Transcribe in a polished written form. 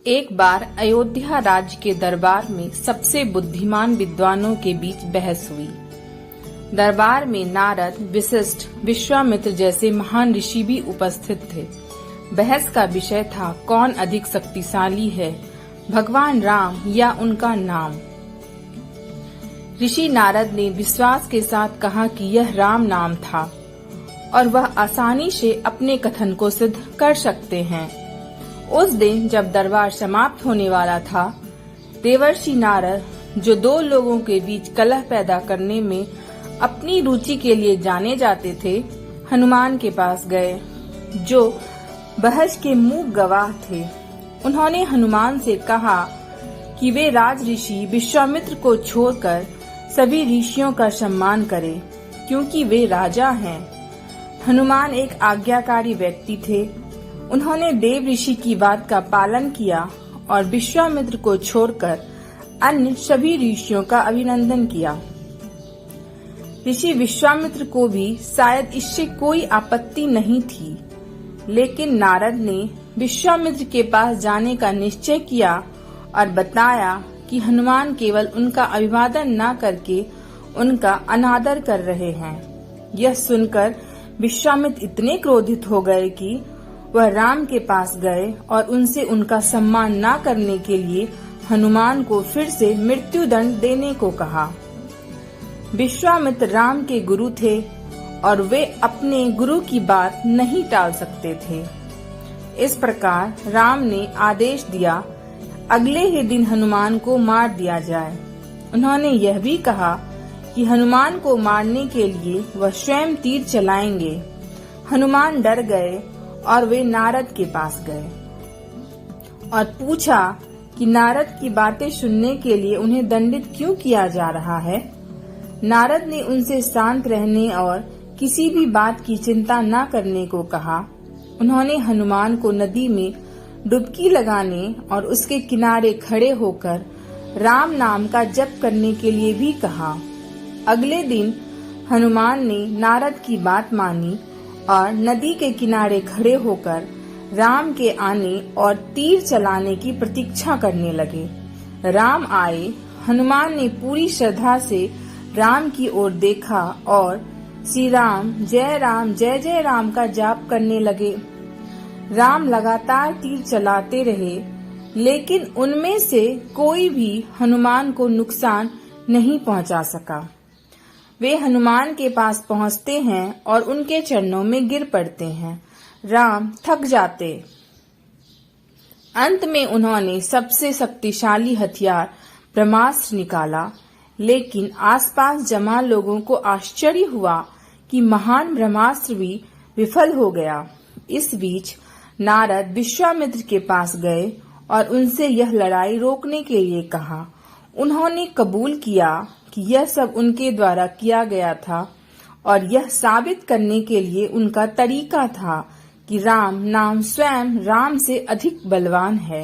एक बार अयोध्या राज्य के दरबार में सबसे बुद्धिमान विद्वानों के बीच बहस हुई। दरबार में नारद, वशिष्ठ, विश्वामित्र जैसे महान ऋषि भी उपस्थित थे। बहस का विषय था कौन अधिक शक्तिशाली है, भगवान राम या उनका नाम। ऋषि नारद ने विश्वास के साथ कहा कि यह राम नाम था और वह आसानी से अपने कथन को सिद्ध कर सकते हैं। उस दिन जब दरबार समाप्त होने वाला था, देवर्षि नारद, जो दो लोगों के बीच कलह पैदा करने में अपनी रुचि के लिए जाने जाते थे, हनुमान के पास गए, जो बहस के मूक गवाह थे। उन्होंने हनुमान से कहा कि वे राज ऋषि विश्वामित्र को छोड़कर सभी ऋषियों का सम्मान करें, क्योंकि वे राजा हैं। हनुमान एक आज्ञाकारी व्यक्ति थे। उन्होंने देव ऋषि की बात का पालन किया और विश्वामित्र को छोड़कर अन्य सभी ऋषियों का अभिनंदन किया। ऋषि विश्वामित्र को भी शायद इससे कोई आपत्ति नहीं थी, लेकिन नारद ने विश्वामित्र के पास जाने का निश्चय किया और बताया कि हनुमान केवल उनका अभिवादन न करके उनका अनादर कर रहे हैं। यह सुनकर विश्वामित्र इतने क्रोधित हो गए कि वह राम के पास गए और उनसे उनका सम्मान न करने के लिए हनुमान को फिर से मृत्युदंड देने को कहा। विश्वामित्र राम के गुरु थे और वे अपने गुरु की बात नहीं टाल सकते थे। इस प्रकार राम ने आदेश दिया, अगले ही दिन हनुमान को मार दिया जाए। उन्होंने यह भी कहा कि हनुमान को मारने के लिए वह स्वयं तीर चलाएंगे। हनुमान डर गए और वे नारद के पास गए और पूछा कि नारद की बातें सुनने के लिए उन्हें दंडित क्यों किया जा रहा है। नारद ने उनसे शांत रहने और किसी भी बात की चिंता न करने को कहा। उन्होंने हनुमान को नदी में डुबकी लगाने और उसके किनारे खड़े होकर राम नाम का जप करने के लिए भी कहा। अगले दिन हनुमान ने नारद की बात मानी और नदी के किनारे खड़े होकर राम के आने और तीर चलाने की प्रतीक्षा करने लगे। राम आए। हनुमान ने पूरी श्रद्धा से राम की ओर देखा और श्री राम जय जय राम का जाप करने लगे। राम लगातार तीर चलाते रहे, लेकिन उनमें से कोई भी हनुमान को नुकसान नहीं पहुंचा सका। वे हनुमान के पास पहुंचते हैं और उनके चरणों में गिर पड़ते हैं। राम थक जाते। अंत में उन्होंने सबसे शक्तिशाली हथियार ब्रह्मास्त्र निकाला, लेकिन आसपास जमा लोगों को आश्चर्य हुआ कि महान ब्रह्मास्त्र भी विफल हो गया। इस बीच नारद विश्वामित्र के पास गए और उनसे यह लड़ाई रोकने के लिए कहा। उन्होंने कबूल किया कि यह सब उनके द्वारा किया गया था और यह साबित करने के लिए उनका तरीका था कि राम नाम स्वयं राम से अधिक बलवान है।